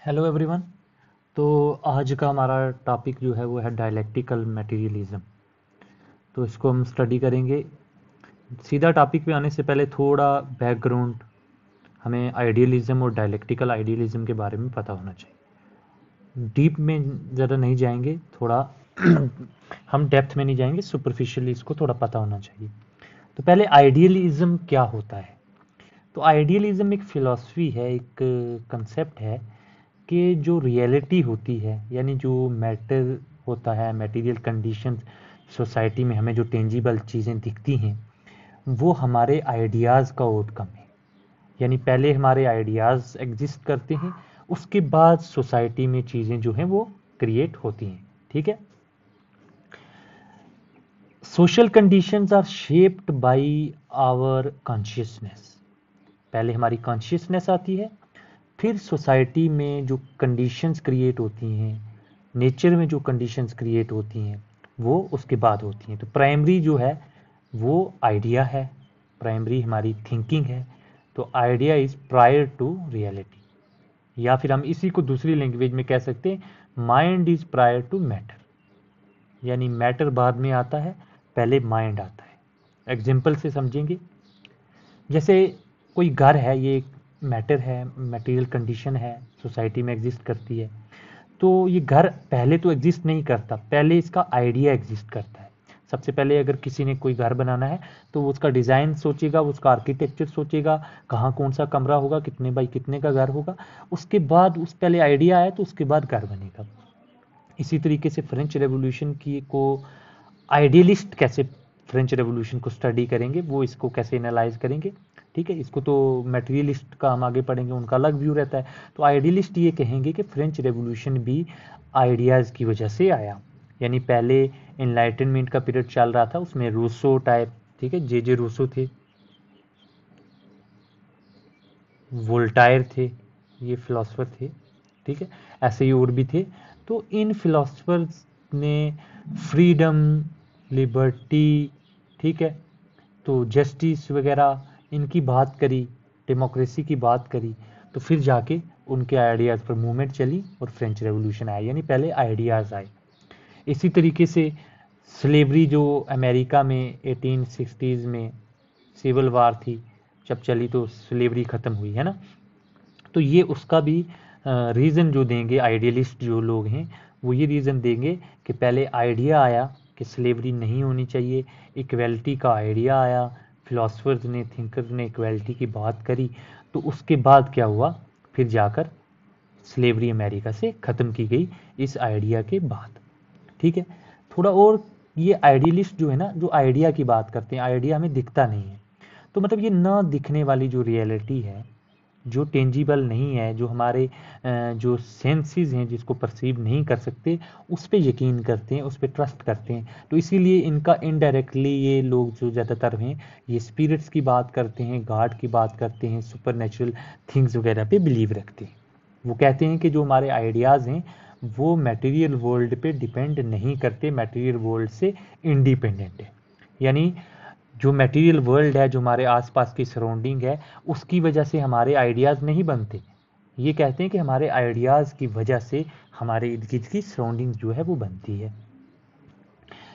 Hello everyone. तो आज का हमारा टॉपिक जो है वो है डायलेक्टिकल मटेरियलिज्म। तो इसको हम स्टडी करेंगे। सीधा टॉपिक पे आने से पहले थोड़ा बैकग्राउंड हमें आइडियलिज्म और डायलेक्टिकल आइडियलिज्म के बारे में पता होना चाहिए। डीप में ज़्यादा नहीं जाएंगे, थोड़ा हम डेप्थ में नहीं जाएंगे, सुपरफिशियली इसको थोड़ा पता होना चाहिए। तो पहले आइडियलिज्म क्या होता है। तो आइडियलिज्म एक फ़िलॉसफी है, एक कंसेप्ट है कि जो रियलिटी होती है, यानी जो मैटर होता है, मटेरियल कंडीशंस सोसाइटी में हमें जो टेंजिबल चीज़ें दिखती हैं, वो हमारे आइडियाज़ का आउटकम है। यानी पहले हमारे आइडियाज़ एग्जिस्ट करते हैं, उसके बाद सोसाइटी में चीज़ें जो हैं वो क्रिएट होती हैं। ठीक है। Social conditions are shaped by our consciousness. पहले हमारी कॉन्शियसनेस आती है, फिर सोसाइटी में जो कंडीशंस क्रिएट होती हैं, नेचर में जो कंडीशंस क्रिएट होती हैं, वो उसके बाद होती हैं। तो प्राइमरी जो है वो आइडिया है, प्राइमरी हमारी थिंकिंग है। तो idea is prior to reality, या फिर हम इसी को दूसरी लैंग्वेज में कह सकते हैं, mind is prior to matter. यानी मैटर बाद में आता है, पहले माइंड आता है। एग्जाम्पल से समझेंगे, जैसे कोई घर है, ये एक मैटर है, मटेरियल कंडीशन है, सोसाइटी में एग्जिस्ट करती है। तो ये घर पहले तो एग्जिस्ट नहीं करता, पहले इसका आइडिया एग्जिस्ट करता है। सबसे पहले अगर किसी ने कोई घर बनाना है तो वो उसका डिज़ाइन सोचेगा, उसका आर्किटेक्चर सोचेगा, कहाँ कौन सा कमरा होगा, कितने बाई कितने का घर होगा। उसके बाद उस पहले आइडिया आया तो उसके बाद घर बनेगा। इसी तरीके से फ्रेंच रेवोल्यूशन की को आइडियलिस्ट कैसे फ्रेंच रेवोल्यूशन को स्टडी करेंगे, वो इसको कैसे एनालाइज करेंगे। ठीक है, इसको तो मटेरियलिस्ट का हम आगे पढ़ेंगे, उनका अलग व्यू रहता है। तो आइडियलिस्ट ये कहेंगे कि फ्रेंच रेवोल्यूशन भी आइडियाज़ की वजह से आया। यानी पहले इनलाइटनमेंट का पीरियड चल रहा था, उसमें रूसो टाइप, ठीक है, जे रूसो थे, वोल्टायर थे, ये फिलोसफर थे। ठीक है, ऐसे ही और भी थे। तो इन फिलोसफर्स ने फ्रीडम, लिबर्टी, ठीक है, तो जस्टिस वगैरह इनकी बात करी, डेमोक्रेसी की बात करी। तो फिर जाके उनके आइडियाज़ पर मूवमेंट चली और फ्रेंच रेवोल्यूशन आया। यानी पहले आइडियाज़ आए। इसी तरीके से स्लेवरी जो अमेरिका में 1860s में सिविल वार थी जब चली, तो स्लेवरी ख़त्म हुई है ना। तो ये उसका भी रीज़न जो देंगे आइडियलिस्ट जो लोग हैं, वो ये रीज़न देंगे कि पहले आइडिया आया कि स्लेवरी नहीं होनी चाहिए, इक्वलिटी का आइडिया आया, फिलोसफर्स ने, थिंकर्स ने इक्वलिटी की बात करी। तो उसके बाद क्या हुआ, फिर जाकर स्लेवरी अमेरिका से ख़त्म की गई इस आइडिया के बाद। ठीक है, थोड़ा और, ये आइडियलिस्ट जो है ना, जो आइडिया की बात करते हैं, आइडिया हमें दिखता नहीं है। तो मतलब ये ना दिखने वाली जो रियलिटी है, जो टेंजिबल नहीं है, जो हमारे जो सेंसेस हैं, जिसको परसीव नहीं कर सकते, उस पर यकीन करते हैं, उस पर ट्रस्ट करते हैं। तो इसीलिए इनका इनडायरेक्टली ये लोग जो ज़्यादातर हैं, ये स्पिरिट्स की बात करते हैं, गॉड की बात करते हैं, सुपर नेचुरल थिंग्स वगैरह पे बिलीव रखते हैं। वो कहते हैं कि जो हमारे आइडियाज़ हैं वो मटेरियल वर्ल्ड पे डिपेंड नहीं करते, मटेरियल वर्ल्ड से इंडिपेंडेंट है। यानी जो मटेरियल वर्ल्ड है, जो हमारे आसपास की सराउंडिंग है, उसकी वजह से हमारे आइडियाज़ नहीं बनते। ये कहते हैं कि हमारे आइडियाज़ की वजह से हमारे इर्द गिर्द की सराउंडिंग जो है वो बनती है।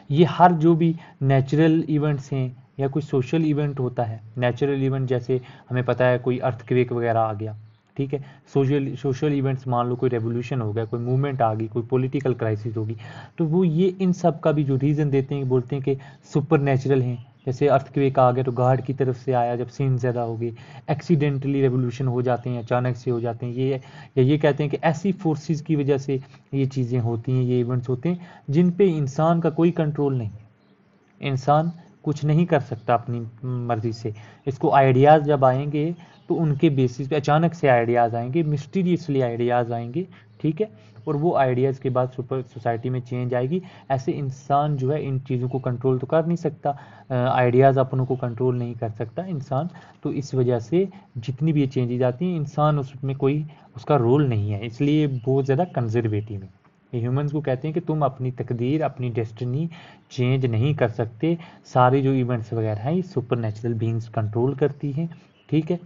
ये हर जो भी नेचुरल इवेंट्स हैं या कोई सोशल इवेंट होता है, नेचुरल इवेंट जैसे हमें पता है कोई अर्थक्वेक वगैरह आ गया, ठीक है, सोशल इवेंट्स, मान लो कोई रेवोल्यूशन हो गया, कोई मूवमेंट आ गई, कोई पॉलिटिकल क्राइसिस होगी, तो वो ये इन सब का भी जो रीज़न देते हैं, बोलते हैं कि सुपर नेचुरल हैं। जैसे अर्थक्वेक आ गया तो गॉड की तरफ से आया, जब सीन ज़्यादा हो गई, एक्सीडेंटली रेवोल्यूशन हो जाते हैं, अचानक से हो जाते हैं, ये कहते हैं कि ऐसी फोर्सेस की वजह से ये चीज़ें होती हैं, ये इवेंट्स होते हैं जिन पे इंसान का कोई कंट्रोल नहीं है। इंसान कुछ नहीं कर सकता अपनी मर्जी से। इसको आइडियाज़ जब आएंगे तो उनके बेसिस पे अचानक से आइडियाज़ आएंगे, मिस्टीरियसली आइडियाज़ आएंगे, ठीक है, और वो आइडियाज़ के बाद सुपर सोसाइटी में चेंज आएगी। ऐसे इंसान जो है इन चीज़ों को कंट्रोल तो कर नहीं सकता, आइडियाज़ अपनों को कंट्रोल नहीं कर सकता इंसान। तो इस वजह से जितनी भी ये चेंजेज आती हैं, इंसान उसमें कोई उसका रोल नहीं है, इसलिए बहुत ज़्यादा कंजर्वेटिव है। ये ह्यूमंस को कहते हैं कि तुम अपनी तकदीर, अपनी डेस्टिनी चेंज नहीं कर सकते, सारे जो इवेंट्स वगैरह हैं ये सुपर नेचुरल बींग्स कंट्रोल करती हैं। ठीक है,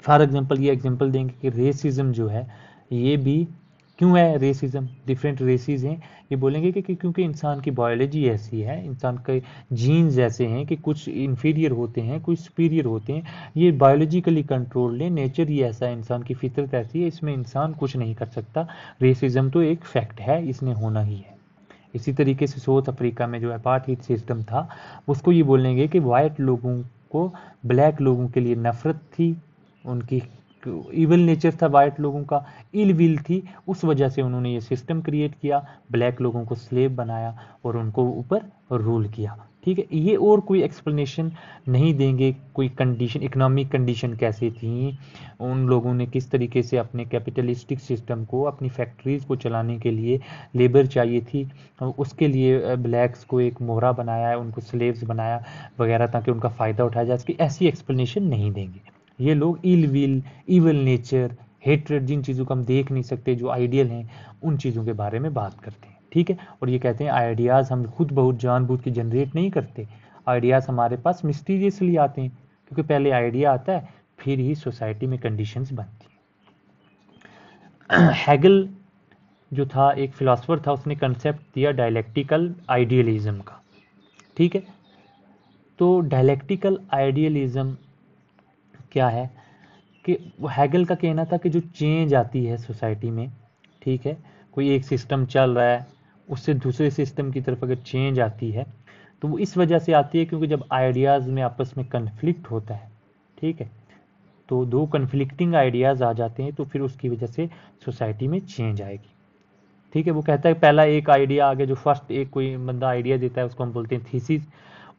फॉर एग्जांपल ये एग्जांपल देंगे कि रेसिज्म जो है, ये भी क्यों है रेसिज्म, डिफरेंट रेसिस हैं, ये बोलेंगे कि क्योंकि इंसान की बायोलॉजी ऐसी है, इंसान के जीन्स ऐसे हैं कि कुछ इंफीरियर होते हैं, कुछ सुपीरियर होते हैं, ये बायोलॉजिकली कंट्रोल्ड है, नेचर ही ऐसा है, इंसान की फितरत ऐसी है, इसमें इंसान कुछ नहीं कर सकता, रेसिज्म तो एक फैक्ट है, इसने होना ही है। इसी तरीके से साउथ अफ्रीका में जो अपार्थाइड सिस्टम था, उसको ये बोलेंगे कि वाइट लोगों को ब्लैक लोगों के लिए नफरत थी, उनकी इविल नेचर था वाइट लोगों का, इल विल थी, उस वजह से उन्होंने ये सिस्टम क्रिएट किया, ब्लैक लोगों को स्लेव बनाया और उनको ऊपर रूल किया। ठीक है, ये और कोई एक्सप्लेनेशन नहीं देंगे, कोई कंडीशन, इकोनॉमिक कंडीशन कैसे थी, उन लोगों ने किस तरीके से अपने कैपिटलिस्टिक सिस्टम को, अपनी फैक्ट्रीज को चलाने के लिए लेबर चाहिए थी, उसके लिए ब्लैक्स को एक मोहरा बनाया है, उनको स्लेव्स बनाया वगैरह, ताकि उनका फ़ायदा उठाया जा सके, ऐसी एक्सप्लेनेशन नहीं देंगे। ये लोग ill will, evil nature, hatred, जिन चीज़ों को हम देख नहीं सकते, जो आइडियल हैं, उन चीज़ों के बारे में बात करते हैं। ठीक है, और ये कहते हैं आइडियाज़ हम खुद बहुत जानबूझ के जनरेट नहीं करते, आइडियाज़ हमारे पास मिस्टीरियसली आते हैं, क्योंकि पहले आइडिया आता है, फिर ही सोसाइटी में कंडीशंस बनती हैं। हैगल जो था एक फिलोसफर था, उसने कंसेप्ट दिया डायलेक्टिकल आइडियलिज्म का। ठीक है, तो डायलेक्टिकल आइडियलिज्म क्या है कि हैगल का कहना था कि जो चेंज आती है सोसाइटी में, ठीक है, कोई एक सिस्टम चल रहा है, उससे दूसरे सिस्टम की तरफ अगर चेंज आती है, तो वो इस वजह से आती है क्योंकि जब आइडियाज़ में आपस में कन्फ्लिक्ट होता है, ठीक है, तो दो कन्फ्लिक्टिंग आइडियाज़ आ जाते हैं, तो फिर उसकी वजह से सोसाइटी में चेंज आएगी। ठीक है, वो कहता है पहला एक आइडिया आ गया, जो फर्स्ट एक कोई बंदा आइडिया देता है उसको हम बोलते हैं थीसिस,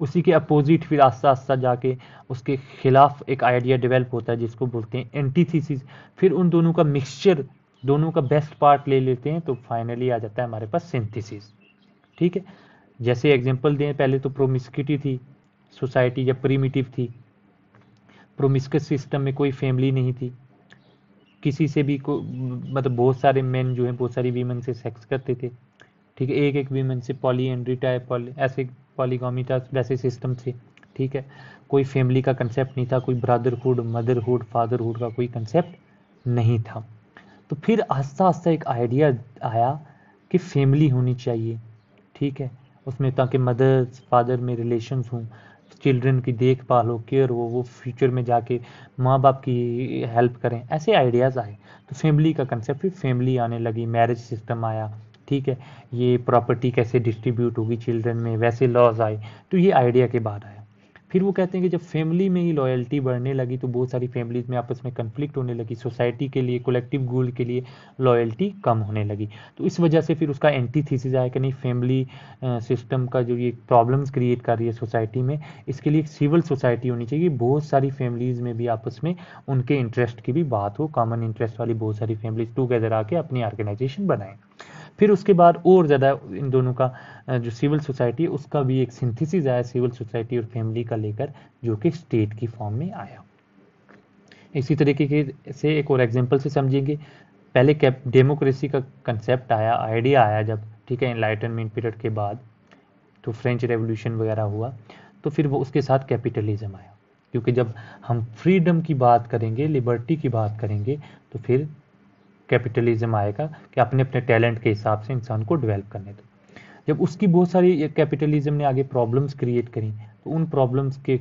उसी के अपोजिट फिर आस्ता आस्ता जाके उसके खिलाफ एक आइडिया डेवलप होता है जिसको बोलते हैं एंटीथीसिस, फिर उन दोनों का मिक्सचर, दोनों का बेस्ट पार्ट ले लेते हैं, तो फाइनली आ जाता है हमारे पास सिंथेसिस। ठीक है, जैसे एग्जांपल दें, पहले तो प्रोमिस्किटी थी, सोसाइटी जब प्रीमिटिव थी, प्रोमिस्कस सिस्टम में कोई फैमिली नहीं थी, किसी से भी को मतलब बहुत सारे मेन जो हैं बहुत सारी वीमेन से सेक्स करते थे। ठीक है, एक एक वीमेन से पॉलीएंड्री टाइप ऐसे पॉलीगॉमी था, वैसे सिस्टम थे। ठीक है, कोई फैमिली का कंसेप्ट नहीं था, कोई ब्रदरहुड, मदरहुड, फादरहुड का कोई कंसेप्ट नहीं था। तो फिर आस्ता आस्ता एक आइडिया आया कि फैमिली होनी चाहिए। ठीक है, उसमें ताकि मदर फादर में रिलेशंस हों, चिल्ड्रन की देखभाल हो, केयर हो, वो फ्यूचर में जाके माँ बाप की हेल्प करें, ऐसे आइडियाज़ आए। तो फैमिली का कंसेप्ट, फिर फैमिली आने लगी, मैरिज सिस्टम आया। ठीक है, ये प्रॉपर्टी कैसे डिस्ट्रीब्यूट होगी चिल्ड्रन में, वैसे लॉज आए, तो ये आइडिया के बाद आया। फिर वो कहते हैं कि जब फैमिली में ही लॉयल्टी बढ़ने लगी, तो बहुत सारी फैमिलीज में आपस में कन्फ्लिक्ट होने लगी, सोसाइटी के लिए, कलेक्टिव गोल के लिए लॉयल्टी कम होने लगी। तो इस वजह से फिर उसका एंटी थीसिस आया कि नहीं, फैमिली सिस्टम का जो ये प्रॉब्लम्स क्रिएट कर रही है सोसाइटी में, इसके लिए एक सिविल सोसाइटी होनी चाहिए, बहुत सारी फैमिलीज़ में भी आपस में उनके इंटरेस्ट की भी बात हो, कॉमन इंटरेस्ट वाली बहुत सारी फैमिलीज टूगेदर आके अपनी ऑर्गेनाइजेशन बनाएं। फिर उसके बाद और ज़्यादा इन दोनों का जो सिविल सोसाइटी है उसका भी एक सिंथेसिस आया, सिविल सोसाइटी और फैमिली का लेकर, जो कि स्टेट की फॉर्म में आया। इसी तरीके के से एक और एग्जांपल से समझेंगे, पहले डेमोक्रेसी का कंसेप्ट आया, आइडिया आया जब, ठीक है, एनलाइटनमेंट पीरियड के बाद, तो फ्रेंच रेवोल्यूशन वगैरह हुआ, तो फिर वो उसके साथ कैपिटलिज्म आया, क्योंकि जब हम फ्रीडम की बात करेंगे, लिबर्टी की बात करेंगे, तो फिर कैपिटलिज्म आएगा कि अपने अपने टैलेंट के हिसाब से इंसान को डेवलप करने दो। जब उसकी बहुत सारी कैपिटलिज्म ने आगे प्रॉब्लम्स क्रिएट करी, तो उन प्रॉब्लम्स के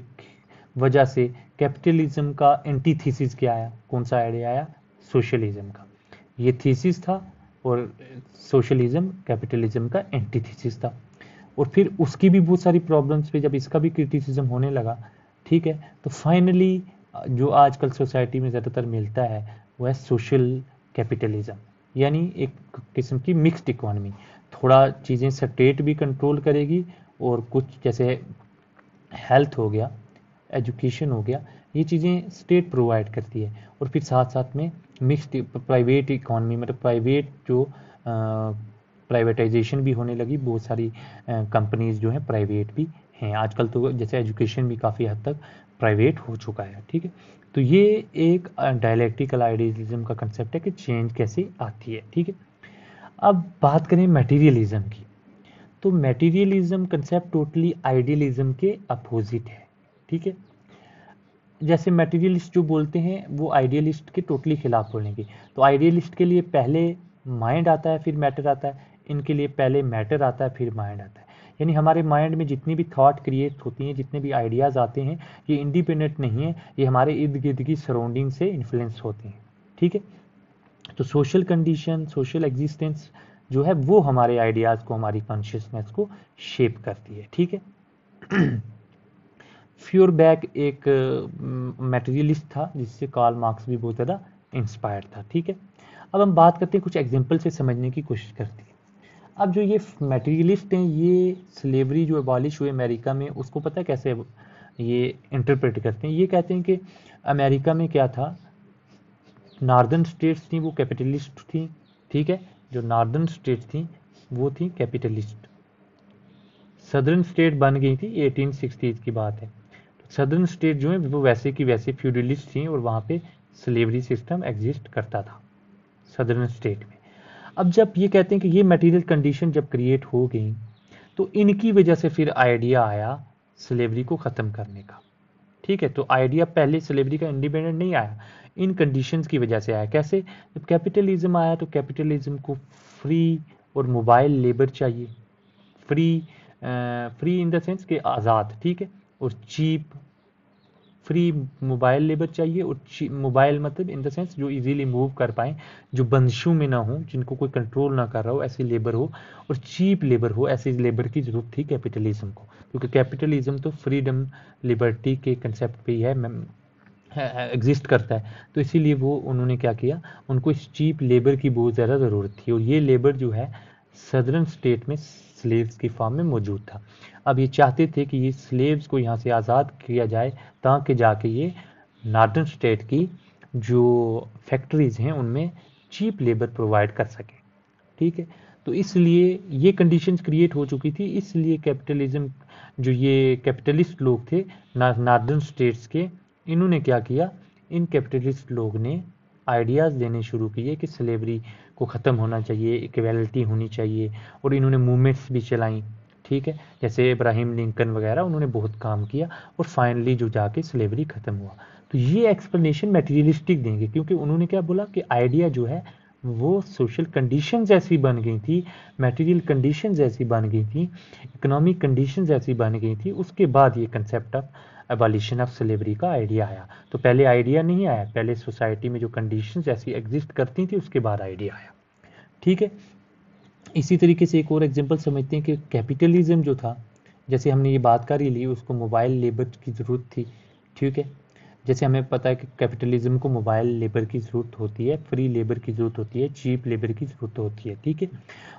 वजह से कैपिटलिज्म का एंटीथीसिस क्या आया, कौन सा आइडिया आया, सोशलिज्म का। ये थीसिस था और सोशलिज्म कैपिटलिज्म का एंटीथीसिस था। और फिर उसकी भी बहुत सारी प्रॉब्लम्स पे जब इसका भी क्रिटिसिज्म होने लगा, ठीक है, तो फाइनली जो आजकल सोसाइटी में ज़्यादातर मिलता है वो है सोशल कैपिटलिज्म, यानी एक किस्म की मिक्स्ड इकोनॉमी, थोड़ा चीज़ें स्टेट भी कंट्रोल करेगी और कुछ जैसे हेल्थ हो गया, एजुकेशन हो गया, ये चीज़ें स्टेट प्रोवाइड करती है। और फिर साथ साथ में मिक्स्ड प्राइवेट इकोनॉमी, मतलब प्राइवेट जो प्राइवेटाइजेशन भी होने लगी, बहुत सारी कंपनीज जो हैं प्राइवेट भी हैं आजकल, तो जैसे एजुकेशन भी काफ़ी हद तक प्राइवेट हो चुका है। ठीक है, तो ये एक डायलेक्टिकल आइडियलिज्म का कंसेप्ट है कि चेंज कैसे आती है। ठीक है, अब बात करें मटेरियलिज्म की, तो मटेरियलिज्म कंसेप्ट टोटली आइडियलिज्म के अपोजिट है। ठीक है, जैसे मटेरियलिस्ट जो बोलते हैं वो आइडियलिस्ट के टोटली खिलाफ बोलेंगे। तो आइडियलिस्ट के लिए पहले माइंड आता है फिर मैटर आता है, इनके लिए पहले मैटर आता है फिर माइंड आता है। यानी हमारे माइंड में जितनी भी थॉट क्रिएट होती हैं, जितने भी आइडियाज़ आते हैं, ये इंडिपेंडेंट नहीं है, ये हमारे इर्द गिर्द की सराउंडिंग से इन्फ्लुएंस होते हैं। ठीक है, तो सोशल कंडीशन, सोशल एग्जिस्टेंस जो है वो हमारे आइडियाज़ को, हमारी कॉन्शियसनेस को शेप करती है। ठीक है। फ्यूरबैक एक मटेरियलिस्ट था जिससे कार्ल मार्क्स भी बहुत ज़्यादा इंस्पायर्ड था। ठीक है, अब हम बात करते हैं, कुछ एग्जांपल से समझने की कोशिश करते हैं। अब जो ये मटेरियलिस्ट हैं, ये स्लेवरी जो अबॉलिश हुई अमेरिका में, उसको पता है कैसे ये इंटरप्रेट करते हैं। ये कहते हैं कि अमेरिका में क्या था, नॉर्दर्न स्टेट्स थी वो कैपिटलिस्ट थी। ठीक है, जो नॉर्दर्न स्टेट्स थी वो थी कैपिटलिस्ट। सदर्न स्टेट बन गई थी 1860 की बात है। सदर्न स्टेट जो है वो वैसे की वैसे फ्यूडलिस्ट थी और वहाँ पे स्लेवरी सिस्टम एग्जिस्ट करता था सदर्न स्टेट में। अब जब ये कहते हैं कि ये मटेरियल कंडीशन जब क्रिएट हो गई, तो इनकी वजह से फिर आइडिया आया स्लेवरी को ख़त्म करने का। ठीक है, तो आइडिया पहले स्लेवरी का इंडिपेंडेंट नहीं आया, इन कंडीशंस की वजह से आया। कैसे? जब कैपिटलिज्म आया तो कैपिटलिज्म को फ्री और मोबाइल लेबर चाहिए। फ्री इन द सेंस कि आज़ाद, ठीक है, और चीप। फ्री मोबाइल लेबर चाहिए और मोबाइल मतलब इन द सेंस जो इजीली मूव कर पाए, जो बंदिशों में ना हो, जिनको कोई कंट्रोल ना कर रहा हो, ऐसी लेबर हो, और चीप लेबर हो। ऐसी लेबर की ज़रूरत थी कैपिटलिज्म को, क्योंकि कैपिटलिज्म तो फ्रीडम लिबर्टी के कंसेप्ट पे ही है, एग्जिस्ट करता है। तो इसीलिए वो उन्होंने क्या किया, उनको इस चीप लेबर की बहुत ज़्यादा ज़रूरत थी, और ये लेबर जो है सदर्न स्टेट में स्लेव्स की फॉर्म में मौजूद था। अब ये चाहते थे कि ये स्लेव्स को यहाँ से आज़ाद किया जाए, ताकि जाके ये नॉर्दर्न स्टेट की जो फैक्ट्रीज़ हैं उनमें चीप लेबर प्रोवाइड कर सके। ठीक है, तो इसलिए ये कंडीशंस क्रिएट हो चुकी थी। इसलिए कैपिटलिज्म, जो ये कैपिटलिस्ट लोग थे नॉर्दर्न स्टेट्स के, इन्होंने क्या किया, इन कैपिटलिस्ट लोग ने आइडियाज़ देने शुरू किए कि स्लेवरी को ख़त्म होना चाहिए, इक्वलिटी होनी चाहिए, और इन्होंने मूवमेंट्स भी चलाई। ठीक है, जैसे इब्राहिम लिंकन वगैरह, उन्होंने बहुत काम किया और फाइनली जो जाके स्लेवरी ख़त्म हुआ। तो ये एक्सप्लेनेशन मटेरियलिस्टिक देंगे, क्योंकि उन्होंने क्या बोला कि आइडिया जो है वो सोशल कंडीशंस ऐसी बन गई थी, मटेरियल कंडीशंस ऐसी बन गई थी, इकोनॉमिक कंडीशंस ऐसी बन गई थी, उसके बाद ये concept of abolition of slavery का आइडिया आया। तो पहले आइडिया नहीं आया, पहले सोसाइटी में जो कंडीशंस ऐसी एग्जिस्ट करती थी उसके बाद आइडिया आया। ठीक है, इसी तरीके से एक और एग्जांपल समझते हैं कि कैपिटलिज्म जो था, जैसे हमने ये बात कर ही ली, उसको मोबाइल लेबर की ज़रूरत थी। ठीक है, जैसे हमें पता है कि कैपिटलिज्म को मोबाइल लेबर की ज़रूरत होती है, फ्री लेबर की ज़रूरत होती है, चीप लेबर की ज़रूरत होती है। ठीक है,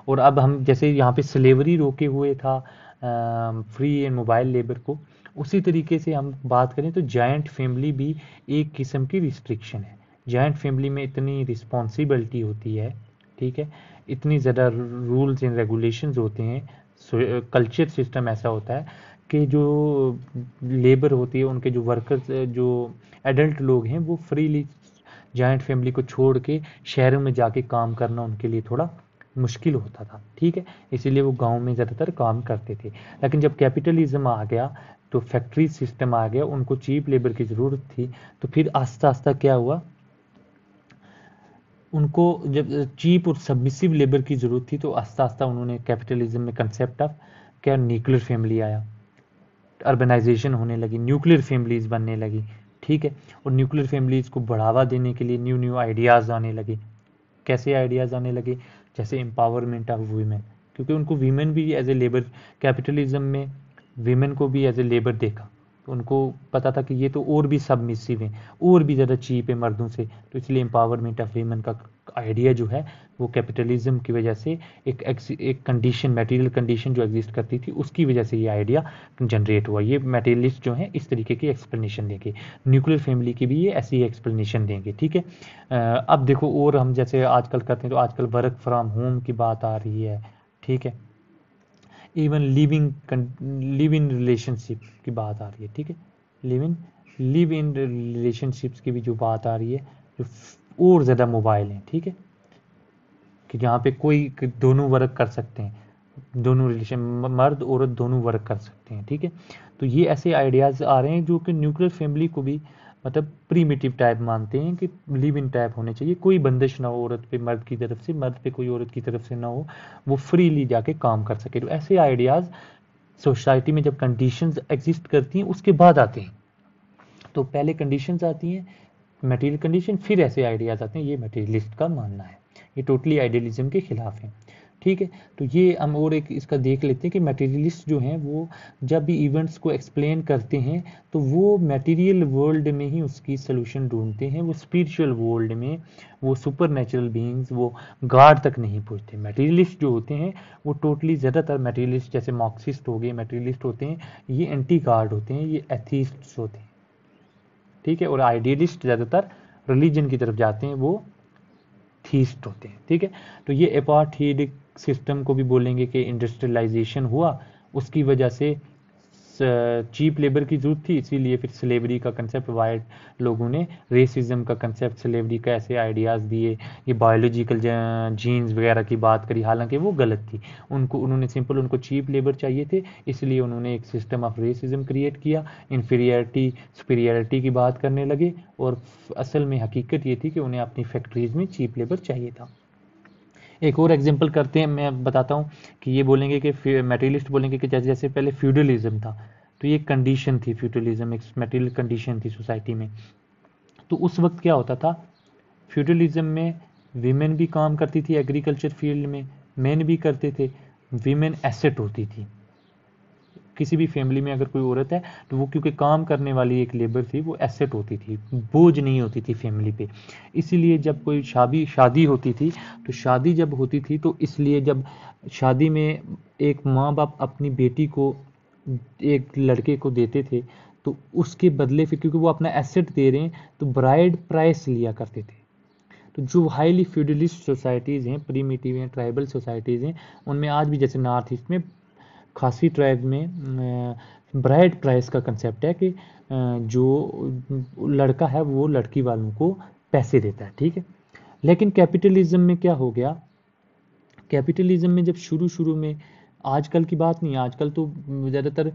और अब हम जैसे यहाँ पे स्लेवरी रोके हुए था फ्री एंड मोबाइल लेबर को, उसी तरीके से हम बात करें तो जॉइंट फैमिली भी एक किस्म की रिस्ट्रिक्शन है। जॉइंट फैमिली में इतनी रिस्पॉन्सिबिलिटी होती है, ठीक है, इतनी ज़्यादा रूल्स एंड रेगुलेशंस होते हैं, कल्चर सिस्टम ऐसा होता है कि जो लेबर होती है, उनके जो वर्कर्स, जो एडल्ट लोग हैं, वो फ्रीली जॉइंट फैमिली को छोड़ के शहरों में जाके काम करना उनके लिए थोड़ा मुश्किल होता था। ठीक है, इसीलिए वो गांव में ज़्यादातर काम करते थे। लेकिन जब कैपिटलिज्म आ गया तो फैक्ट्री सिस्टम आ गया, उनको चीप लेबर की ज़रूरत थी, तो फिर आस्ता आस्ता क्या हुआ, उनको जब चीप और सबमिसिव लेबर की ज़रूरत थी, तो आस्ता आस्ता उन्होंने कैपिटलिज्म में कंसेप्ट ऑफ क्या, न्यूक्लियर फैमिली आया, अर्बनाइजेशन होने लगी, न्यूक्लियर फैमिलीज़ बनने लगी। ठीक है, और न्यूक्लियर फैमिलीज़ को बढ़ावा देने के लिए न्यू न्यू आइडियाज़ आने लगे। कैसे आइडियाज़ आने लगे? जैसे एम्पावरमेंट ऑफ वीमेन, क्योंकि उनको वीमेन भी एज ए लेबर, कैपिटलिज्म में वीमेन को भी एज ए लेबर देखा, तो उनको पता था कि ये तो और भी सबमिसिव हैं, और भी ज़्यादा चीप है मर्दों से, तो इसलिए एम्पावरमेंट ऑफ वीमेन का आइडिया जो है वो कैपिटलिज्म की वजह से एक कंडीशन, मटेरियल कंडीशन जो एग्जिस्ट करती थी, उसकी वजह से ये आइडिया जनरेट हुआ। ये मटेरियलिस्ट जो हैं इस तरीके की एक्सप्लेनेशन देंगे, न्यूक्लियर फैमिली की भी ये ऐसी एक्सप्लेनेशन देंगे। ठीक है, अब देखो, और हम जैसे आजकल करते हैं, तो आजकल वर्क फ्रॉम होम की बात आ रही है। ठीक है, इवन लिव इन रिलेशनशिप की बात आ रही है। ठीक है, लिव इन रिलेशनशिप्स की भी जो बात आ रही है, जो और ज़्यादा मोबाइल हैं। ठीक है, कि जहाँ पे कोई दोनों वर्क कर सकते हैं, दोनों रिलेशन, मर्द औरत दोनों वर्क कर सकते हैं। ठीक है, तो ये ऐसे आइडियाज़ आ रहे हैं जो कि न्यूक्लियर फैमिली को भी मतलब प्रीमिटिव टाइप मानते हैं कि लिव इन टाइप होने चाहिए, कोई बंदिश ना हो औरत पे मर्द की तरफ से, मर्द पे कोई औरत की तरफ से ना हो, वो फ्रीली जाके काम कर सके। तो ऐसे आइडियाज़ सोसाइटी में जब कंडीशंस एग्जिस्ट करती हैं उसके बाद आते हैं। तो पहले कंडीशंस आती हैं मटेरियल कंडीशन, फिर ऐसे आइडियाज़ आते हैं, ये मटेरियलिस्ट का मानना है, ये टोटली आइडियलिज्म के खिलाफ है। ठीक है, तो ये हम और एक इसका देख लेते हैं कि मटेरियलिस्ट जो हैं वो जब भी इवेंट्स को एक्सप्लेन करते हैं तो वो मटेरियल वर्ल्ड में ही उसकी सोल्यूशन ढूंढते हैं, वो स्पिरिचुअल वर्ल्ड में वो सुपर नेचुरल बीइंग्स, वो गॉड तक नहीं पहुंचते। मटेरियलिस्ट जो होते हैं वो टोटली ज़्यादातर मटेरियलिस्ट जैसे मार्क्सिस्ट हो गए, मटेरियलिस्ट होते हैं, ये एंटी गॉड होते हैं, ये एथीस्ट्स होते हैं। ठीक है, और आइडियलिस्ट ज़्यादातर रिलीजन की तरफ जाते हैं, वो थीस्ट होते हैं। ठीक है, तो ये अपार्थाइड सिस्टम को भी बोलेंगे कि इंडस्ट्रियलाइजेशन हुआ, उसकी वजह से चीप लेबर की जरूरत थी, इसीलिए फिर स्लेवरी का कंसेप्ट, वाइट लोगों ने रेसिज्म का कंसेप्ट, स्लेवरी का ऐसे आइडियाज़ दिए, ये बायोलॉजिकल जीन्स वगैरह की बात करी, हालांकि वो गलत थी। उन्होंने सिंपल उनको चीप लेबर चाहिए थे, इसलिए उन्होंने एक सिस्टम ऑफ रेसिज्म क्रिएट किया, इन्फीरियरिटी सुपीरियरिटी की बात करने लगे, और असल में हकीकत ये थी कि उन्हें अपनी फैक्ट्रीज में चीप लेबर चाहिए था। एक और एग्जांपल करते हैं, मैं बताता हूँ कि ये बोलेंगे कि मटेरियलिस्ट बोलेंगे कि जैसे जैसे पहले फ्यूडलिज्म था, तो ये कंडीशन थी, फ्यूडलिज्म एक मटेरियल कंडीशन थी सोसाइटी में। तो उस वक्त क्या होता था, फ्यूडलिज्म में वीमेन भी काम करती थी एग्रीकल्चर फील्ड में, मेन भी करते थे, वीमेन एसेट होती थी। किसी भी फैमिली में अगर कोई औरत है तो वो क्योंकि काम करने वाली एक लेबर थी, वो एसेट होती थी, बोझ नहीं होती थी फैमिली पे। इसीलिए जब कोई शादी होती थी, तो शादी जब होती थी तो इसलिए जब शादी में एक माँ बाप अपनी बेटी को एक लड़के को देते थे, तो उसके बदले फिर क्योंकि वो अपना एसेट दे रहे हैं तो ब्राइड प्राइस लिया करते थे। तो जो हाईली फ्यूडलिस्ट सोसाइटीज़ हैं, प्रीमिटिव हैं, ट्राइबल सोसाइटीज़ हैं, उनमें आज भी जैसे नॉर्थ ईस्ट में खासी ट्राइब में ब्राइड प्राइस का कंसेप्ट है कि जो लड़का है वो लड़की वालों को पैसे देता है। ठीक है, लेकिन कैपिटलिज्म में क्या हो गया, कैपिटलिज्म में जब शुरू में, आजकल की बात नहीं, आजकल तो ज़्यादातर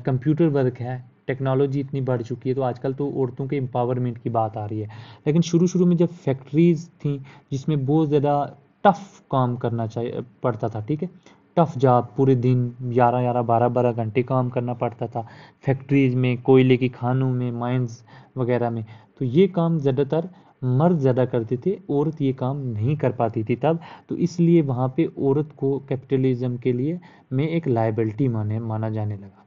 कंप्यूटर वर्क है, टेक्नोलॉजी इतनी बढ़ चुकी है, तो आजकल तो औरतों के एम्पावरमेंट की बात आ रही है। लेकिन शुरू में जब फैक्ट्रीज थी जिसमें बहुत ज़्यादा टफ काम करना चाहिए पड़ता था, ठीक है, टफ जॉब, पूरे दिन 11 12 घंटे काम करना पड़ता था फैक्ट्रीज में, कोयले की खानों में, माइंस वगैरह में, तो ये काम ज़्यादातर मर्द ज़्यादा करते थे, औरत ये काम नहीं कर पाती थी तब। तो इसलिए वहाँ पे औरत को कैपिटलिज्म के लिए में एक लायबिलिटी माना जाने लगा।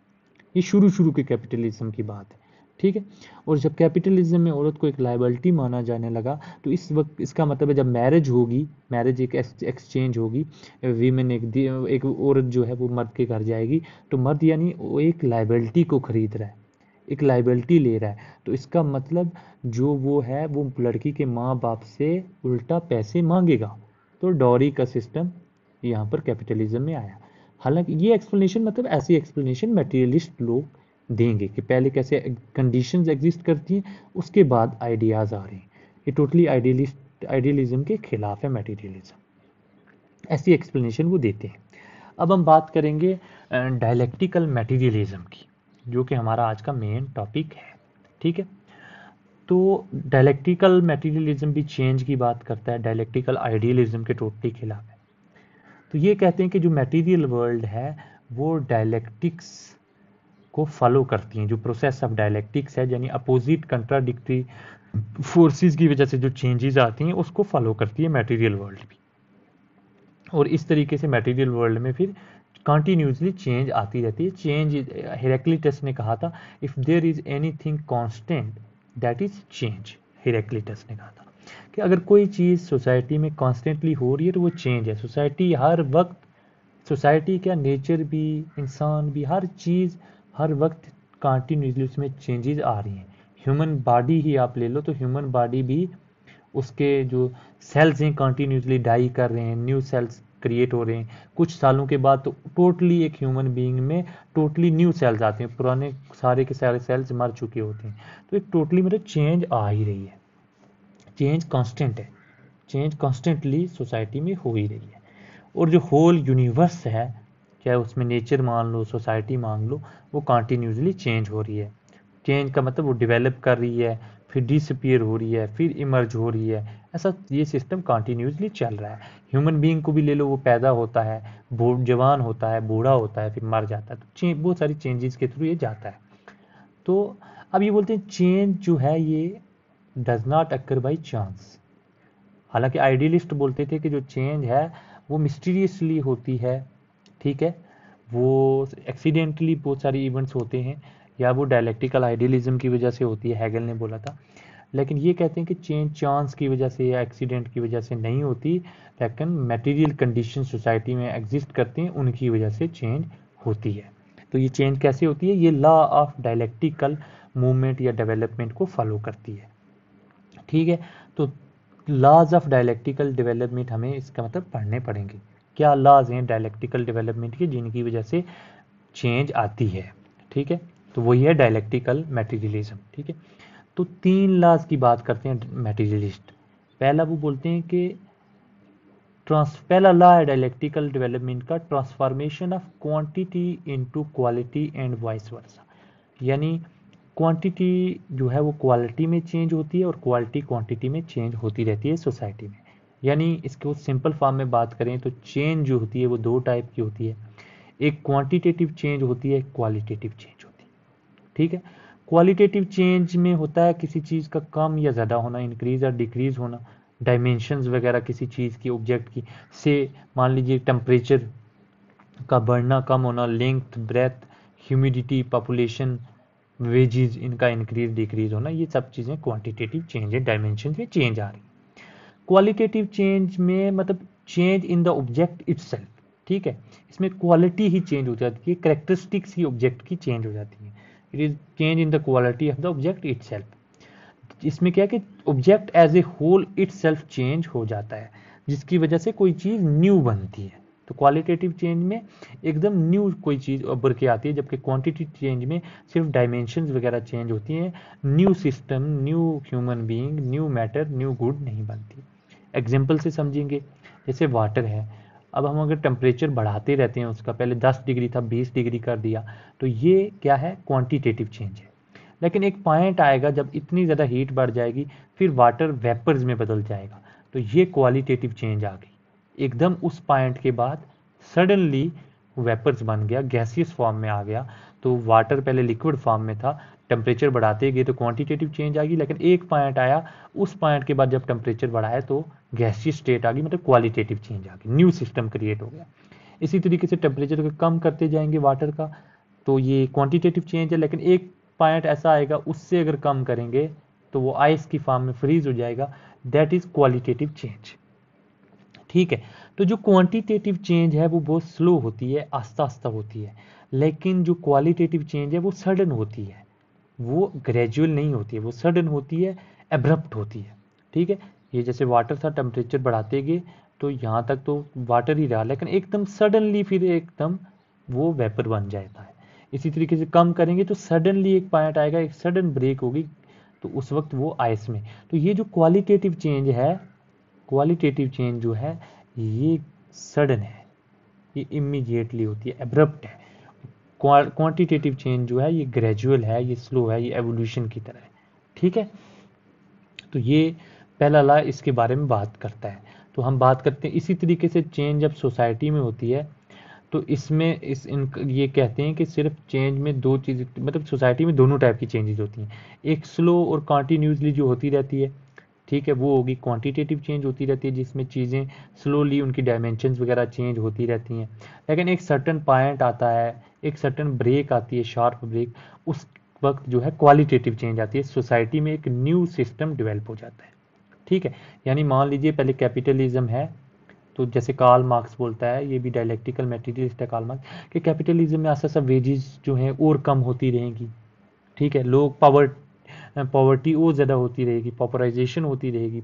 ये शुरू के कैपिटलिज्म की बात है। ठीक है, और जब कैपिटलिज्म में औरत को एक लायबिलिटी माना जाने लगा, तो इस वक्त इसका मतलब है जब मैरिज होगी, मैरिज एक एक्सचेंज होगी, वीमेन एक औरत जो है वो मर्द के घर जाएगी, तो मर्द यानी वो एक लायबिलिटी को खरीद रहा है, एक लायबिलिटी ले रहा है। तो इसका मतलब जो वो है वो लड़की के माँ बाप से उल्टा पैसे मांगेगा। तो डॉरी का सिस्टम यहाँ पर कैपिटलिज्म में आया। हालांकि ये एक्सप्लेनेशन, मतलब ऐसी एक्सप्लेनेशन मटेरियलिस्ट लोग देंगे कि पहले कैसे कंडीशंस एग्जिस्ट करती हैं, उसके बाद आइडियाज़ आ रहे हैं। ये टोटली आइडियलिज्म के खिलाफ है मटेरियलिज्म, ऐसी एक्सप्लेनेशन वो देते हैं। अब हम बात करेंगे डायलेक्टिकल मटेरियलिज्म की, जो कि हमारा आज का मेन टॉपिक है। ठीक है, तो डायलेक्टिकल मटेरियलिज्म भी चेंज की बात करता है, डायलेक्टिकल आइडियलिज्म के टोटली खिलाफ है। तो ये कहते हैं कि जो मटेरियल वर्ल्ड है वो डायलेक्टिक्स को फॉलो करती हैं, जो प्रोसेस ऑफ डायलेक्टिक्स है, यानी अपोजिट कंट्राडिक्टरी फोर्सेस की वजह से जो चेंजेस आती हैं उसको फॉलो करती है मटेरियल वर्ल्ड भी। और इस तरीके से मटेरियल वर्ल्ड में फिर कंटिन्यूसली चेंज आती रहती है। चेंज, हेराक्लिटस ने कहा था, if there is anything constant that is change. Heraclitus ने कहा था कि अगर कोई चीज़ सोसाइटी में कॉन्स्टेंटली हो रही है तो वो चेंज है। सोसाइटी हर वक्त, सोसाइटी क्या, नेचर भी, इंसान भी, हर चीज़ हर वक्त कंटिन्यूसली उसमें चेंजेस आ रही हैं। ह्यूमन बॉडी ही आप ले लो, तो ह्यूमन बॉडी भी, उसके जो सेल्स हैं कंटिन्यूसली डाई कर रहे हैं, न्यू सेल्स क्रिएट हो रहे हैं। कुछ सालों के बाद तो टोटली एक ह्यूमन बीइंग में टोटली न्यू सेल्स आते हैं, पुराने सारे के सारे सेल्स मर चुके होते हैं। तो एक टोटली मतलब चेंज आ ही रही है, चेंज कांस्टेंट है, चेंज कॉन्स्टेंटली सोसाइटी में हो ही रही है। और जो होल यूनिवर्स है, चाहे उसमें नेचर मान लो, सोसाइटी मान लो, वो कंटिन्यूसली चेंज हो रही है। चेंज का मतलब वो डेवलप कर रही है, फिर डिसअपियर हो रही है, फिर इमर्ज हो रही है, ऐसा ये सिस्टम कंटिन्यूसली चल रहा है। ह्यूमन बीइंग को भी ले लो, वो पैदा होता है, जवान होता है, बूढ़ा होता है, फिर मर जाता है, तो बहुत सारी चेंजेस के थ्रू ये जाता है। तो अब ये बोलते हैं चेंज जो है ये does not occur by chance. हालांकि आइडियलिस्ट बोलते थे कि जो चेंज है वो मिस्टीरियसली होती है, ठीक है, वो एक्सीडेंटली बहुत सारे इवेंट्स होते हैं, या वो डायलेक्टिकल आइडियलिज्म की वजह से होती है, हैगल ने बोला था। लेकिन ये कहते हैं कि चेंज चांस की वजह से या एक्सीडेंट की वजह से नहीं होती, लेकिन मटेरियल कंडीशन सोसाइटी में एग्जिस्ट करते हैं, उनकी वजह से चेंज होती है। तो ये चेंज कैसे होती है, ये लॉ ऑफ डायलेक्टिकल मूवमेंट या डेवलपमेंट को फॉलो करती है, ठीक है। तो लॉज ऑफ डायलेक्टिकल डेवलपमेंट हमें इसका मतलब पढ़ने पड़ेंगे, क्या लॉज हैं डायलेक्टिकल डेवलपमेंट के जिनकी वजह से चेंज आती है, ठीक है। तो वही है डायलेक्टिकल मटेरियलिज्म, ठीक है। तो 3 लॉज की बात करते हैं मटेरियलिस्ट। पहला वो बोलते हैं कि पहला लॉ है डायलेक्टिकल डेवलपमेंट का, transformation of quantity into quality and vice versa. यानी क्वांटिटी जो है वो क्वालिटी में चेंज होती है और क्वालिटी क्वांटिटी में चेंज होती रहती है सोसाइटी में। यानी इसको सिंपल फॉर्म में बात करें तो चेंज जो होती है वो 2 टाइप की होती है, एक क्वांटिटेटिव चेंज होती है, क्वालिटेटिव चेंज होती है, ठीक है। क्वालिटेटिव चेंज में होता है किसी चीज़ का कम या ज़्यादा होना, इंक्रीज और डिक्रीज होना, डायमेंशंस वगैरह किसी चीज़ की, ऑब्जेक्ट की, से मान लीजिए टेम्परेचर का बढ़ना कम होना, length breadth humidity population wages इनका इंक्रीज डिक्रीज होना, ये सब चीज़ें क्वांटिटेटिव चेंज है, डायमेंशन में चेंज आ रही। क्वालिटेटिव चेंज में मतलब change in the object itself, ठीक है, इसमें क्वालिटी ही चेंज हो जाती है, करेक्टरिस्टिक्स ही ऑब्जेक्ट की चेंज हो जाती है, it is change in the quality of the object itself. इसमें क्या है कि object as a whole itself change हो जाता है, जिसकी वजह से कोई चीज़ न्यू बनती है। तो क्वालिटेटिव चेंज में एकदम न्यू कोई चीज़ उभर के आती है, जबकि क्वांटिटेटिव चेंज में सिर्फ डायमेंशंस वगैरह चेंज होती हैं, new system, new human being, new matter, new good नहीं बनती। एग्जाम्पल से समझेंगे, जैसे वाटर है, अब हम अगर टेम्परेचर बढ़ाते रहते हैं उसका, पहले 10 डिग्री था 20 डिग्री कर दिया, तो ये क्या है, क्वांटिटेटिव चेंज है। लेकिन एक पॉइंट आएगा जब इतनी ज़्यादा हीट बढ़ जाएगी, फिर वाटर वेपर्स में बदल जाएगा, तो ये क्वालिटेटिव चेंज आ गई। एकदम उस पॉइंट के बाद सडनली वेपर्स बन गया, गैसियस फॉर्म में आ गया। तो वाटर पहले लिक्विड फॉर्म में था, टेम्परेचर बढ़ाते गए तो क्वांटिटेटिव चेंज आ गई, लेकिन एक पॉइंट आया, उस पॉइंट के बाद जब टेम्परेचर बढ़ाया तो गैसियस स्टेट आ गई, मतलब क्वालिटेटिव चेंज आ गई, न्यू सिस्टम क्रिएट हो गया। इसी तरीके से टेम्परेचर को कम करते जाएंगे वाटर का, तो ये क्वांटिटेटिव चेंज है, लेकिन एक पॉइंट ऐसा आएगा उससे अगर कम करेंगे तो वो आइस की फॉर्म में फ्रीज हो जाएगा, दैट इज क्वालिटेटिव चेंज, ठीक है। तो जो क्वांटिटेटिव चेंज है वो बहुत स्लो होती है, आस्ता आस्ता होती है, लेकिन जो क्वालिटेटिव चेंज है वो सडन होती है, वो ग्रेजुअल नहीं होती है, वो सडन होती है, एब्रप्ट होती है, ठीक है। ये जैसे वाटर था, टेम्परेचर बढ़ाते गए तो यहाँ तक तो वाटर ही रहा, लेकिन एकदम सडनली फिर एकदम वो वेपर बन जाता है। इसी तरीके से कम करेंगे तो सडनली एक पॉइंट आएगा, एक सडन ब्रेक होगी, तो उस वक्त वो आइस में। तो ये जो क्वालिटेटिव चेंज है, क्वालिटेटिव चेंज जो है ये सडन है, ये इमीडिएटली होती है, एब्रप्ट है। क्वांटिटेटिव चेंज जो है ये ग्रेजुअल है, ये स्लो है, ये एवोल्यूशन की तरह है, ठीक है। तो ये पहला लॉ इसके बारे में बात करता है। तो हम बात करते हैं इसी तरीके से चेंज जब सोसाइटी में होती है तो इसमें ये कहते हैं कि सिर्फ चेंज में 2 चीज़, मतलब सोसाइटी में दोनों टाइप की चेंजेस होती हैं, एक स्लो और कॉन्टिन्यूसली जो होती रहती है, ठीक है, वो होगी क्वांटिटेटिव चेंज होती रहती है, जिसमें चीज़ें स्लोली उनकी डायमेंशंस वगैरह चेंज होती रहती हैं। लेकिन एक सर्टन पॉइंट आता है, एक सर्टन ब्रेक आती है, शार्प ब्रेक, उस वक्त जो है क्वालिटेटिव चेंज आती है, सोसाइटी में एक न्यू सिस्टम डेवलप हो जाता है, ठीक है। यानी मान लीजिए पहले कैपिटलिज्म है, तो जैसे कार्ल मार्क्स बोलता है, ये भी डायलेक्टिकल मटेरियलिस्ट है कार्ल मार्क्स, कि कैपिटलिज्म में ऐसा सब वेजेस जो हैं और कम होती रहेंगी, ठीक है, लोग पॉवर्टी और ज़्यादा होती रहेगी, पॉपुलराइजेशन होती रहेगी,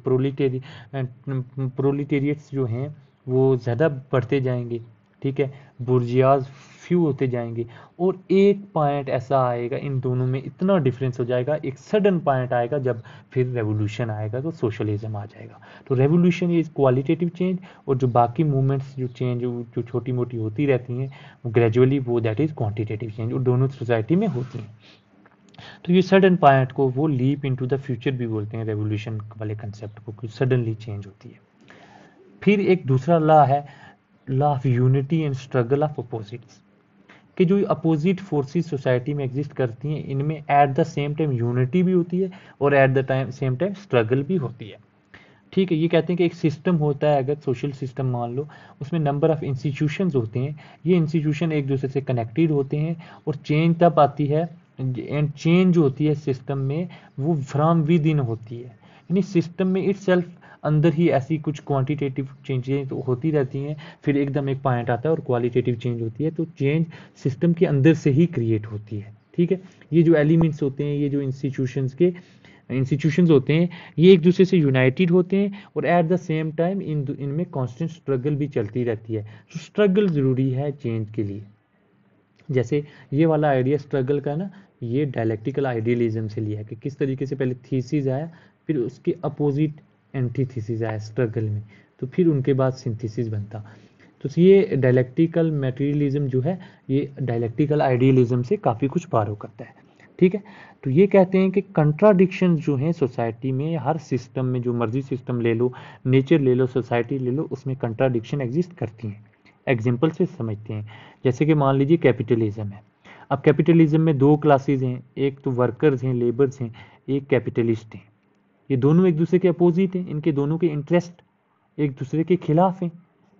प्रोलिटेरियट्स जो हैं वो ज़्यादा बढ़ते जाएंगे, ठीक है, बुर्जियाज फ्यू होते जाएंगे, और एक पॉइंट ऐसा आएगा, इन दोनों में इतना डिफरेंस हो जाएगा, एक सडन पॉइंट आएगा जब फिर रेवोल्यूशन आएगा तो सोशलिज्म आ जाएगा। तो रेवोल्यूशन इज क्वालिटेटिव चेंज, और जो बाकी मूवमेंट्स जो चेंज जो छोटी मोटी होती रहती हैं ग्रेजुअली, वो दैट इज क्वांटिटेटिव चेंज, और दोनों सोसाइटी में होती हैं। तो ये सडन पॉइंट को वो लीप इनटू द फ्यूचर भी बोलते हैं, रेवोल्यूशन वाले कंसेप्ट को, कुछ सडनली चेंज होती है। फिर एक दूसरा लॉ है law of unity and struggle of opposites, कि जो अपोजिट फोर्सेस सोसाइटी में एग्जिस्ट करती हैं, इनमें at the same time unity भी होती है और at the time same time struggle भी होती है। ठीक है, ये कहते हैं कि एक सिस्टम होता है, अगर सोशल सिस्टम मान लो, उसमें नंबर ऑफ इंस्टीट्यूशंस होते हैं, ये इंस्टीट्यूशन एक दूसरे से कनेक्टेड होते हैं, और चेंज तब आती है, एंड चेंज जो होती है सिस्टम में वो फ्रॉम विद इन होती है, यानी सिस्टम में इटसेल्फ अंदर ही ऐसी कुछ क्वांटिटेटिव चेंजेस तो होती रहती हैं, फिर एकदम एक पॉइंट आता है और क्वालिटेटिव चेंज होती है, तो चेंज सिस्टम के अंदर से ही क्रिएट होती है। ठीक है, ये जो एलिमेंट्स होते हैं, ये जो इंस्टीट्यूशंस होते हैं, ये एक दूसरे से यूनाइटेड होते हैं, और एट द सेम टाइम इनमें कांस्टेंट स्ट्रगल भी चलती रहती है। तो स्ट्रगल ज़रूरी है चेंज के लिए। जैसे ये वाला आइडिया स्ट्रगल का ना, ये डायलेक्टिकल आइडियलिज्म से लिया है, कि किस तरीके से पहले थीसिस आया, फिर उसके अपोजिट एंटीथीसिस आया स्ट्रगल में, तो फिर उनके बाद सिंथेसिस बनता। तो ये डायलेक्टिकल मटेरियलिज्म जो है, ये डायलेक्टिकल आइडियलिज्म से काफ़ी कुछ बारो करता है। ठीक है, तो ये कहते हैं कि कंट्राडिक्शन जो हैं सोसाइटी में, हर सिस्टम में, जो मर्जी सिस्टम ले लो, नेचर ले लो, सोसाइटी ले लो, उसमें कंट्राडिक्शन एग्जिस्ट करती हैं। एग्जाम्पल से समझते हैं, जैसे कि मान लीजिए कैपिटलिज्म है। अब कैपिटलिज्म में दो क्लासेस हैं, एक तो वर्कर्स हैं, लेबर्स हैं, एक कैपिटलिस्ट हैं। ये दोनों एक दूसरे के अपोजिट हैं, इनके दोनों के इंटरेस्ट एक दूसरे के खिलाफ हैं,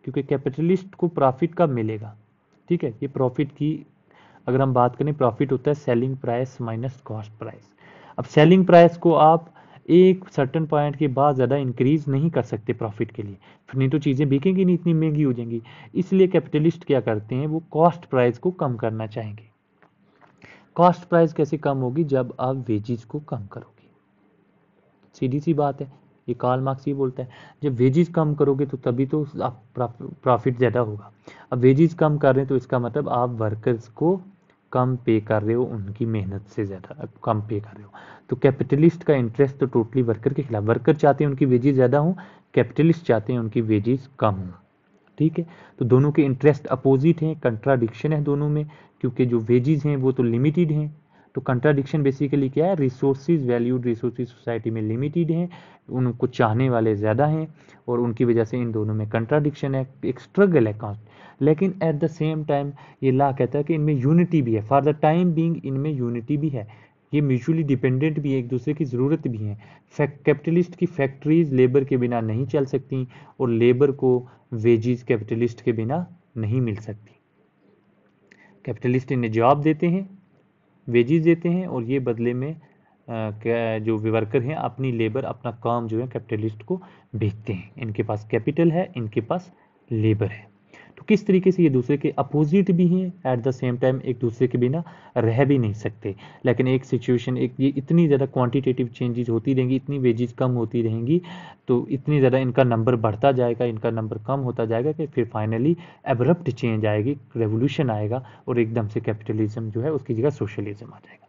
क्योंकि कैपिटलिस्ट को प्रॉफिट कब मिलेगा। ठीक है, ये प्रॉफिट की अगर हम बात करें, प्रॉफिट होता है selling price minus cost price. अब सेलिंग प्राइस को आप एक सर्टन पॉइंट के बाद ज़्यादा इंक्रीज नहीं कर सकते प्रॉफिट के लिए, फिर नहीं तो चीज़ें बिकेंगी नहीं, इतनी महंगी हो जाएंगी। इसलिए कैपिटलिस्ट क्या करते हैं, वो कॉस्ट प्राइस को कम करना चाहेंगे। कॉस्ट प्राइस कैसे कम होगी, जब आप वेजेस को कम करोगे। सीधी सी बात है, ये कार्ल मार्क्स ये बोलता है, जब वेजेस कम करोगे तो तभी तो आप प्रॉफिट ज़्यादा होगा। अब वेजेस कम कर रहे हैं तो इसका मतलब आप वर्कर्स को कम पे कर रहे हो, उनकी मेहनत से ज़्यादा कम पे कर रहे हो। तो कैपिटलिस्ट का इंटरेस्ट तो टोटली वर्कर के खिलाफ, वर्कर चाहते हैं उनकी वेजेस ज़्यादा हो, कैपिटलिस्ट चाहते हैं उनकी वेजेस कम हो। ठीक है, तो दोनों के इंटरेस्ट अपोजिट हैं, कंट्राडिक्शन है दोनों में, क्योंकि जो वेजेस हैं वो तो लिमिटेड हैं। तो कंट्राडिक्शन बेसिकली क्या है, रिसोर्सेज, वैल्यूड रिसोर्सेज सोसाइटी में लिमिटेड हैं, उनको चाहने वाले ज़्यादा हैं, और उनकी वजह से इन दोनों में कंट्राडिक्शन है, एक स्ट्रगल है कॉन्स्ट। लेकिन एट द सेम टाइम ये लॉ कहता है कि इनमें यूनिटी भी है, फॉर द टाइम बीइंग इनमें यूनिटी भी है, ये म्यूचुअली डिपेंडेंट भी है, एक दूसरे की ज़रूरत भी है। कैपिटलिस्ट की फैक्ट्रीज लेबर के बिना नहीं चल सकती, और लेबर को वेजेस कैपिटलिस्ट के बिना नहीं मिल सकती। कैपिटलिस्ट इन्हें जॉब देते हैं, वेजेस देते हैं, और ये बदले में जो वर्कर हैं अपनी लेबर, अपना काम जो है कैपिटलिस्ट को बेचते हैं। इनके पास कैपिटल है, इनके पास लेबर है। तो किस तरीके से ये दूसरे के अपोजिट भी हैं, एट द सेम टाइम एक दूसरे के बिना रह भी नहीं सकते। लेकिन एक सिचुएशन, एक ये इतनी ज़्यादा क्वांटिटेटिव चेंजेस होती रहेंगी, इतनी वेजेस कम होती रहेंगी, तो इतनी ज़्यादा इनका नंबर बढ़ता जाएगा, इनका नंबर कम होता जाएगा, कि फिर फाइनली एब्रप्ट चेंज आएगी, रेवोल्यूशन आएगा, और एकदम से कैपिटलिज्म जो है उसकी जगह सोशलिज्म आ जाएगा।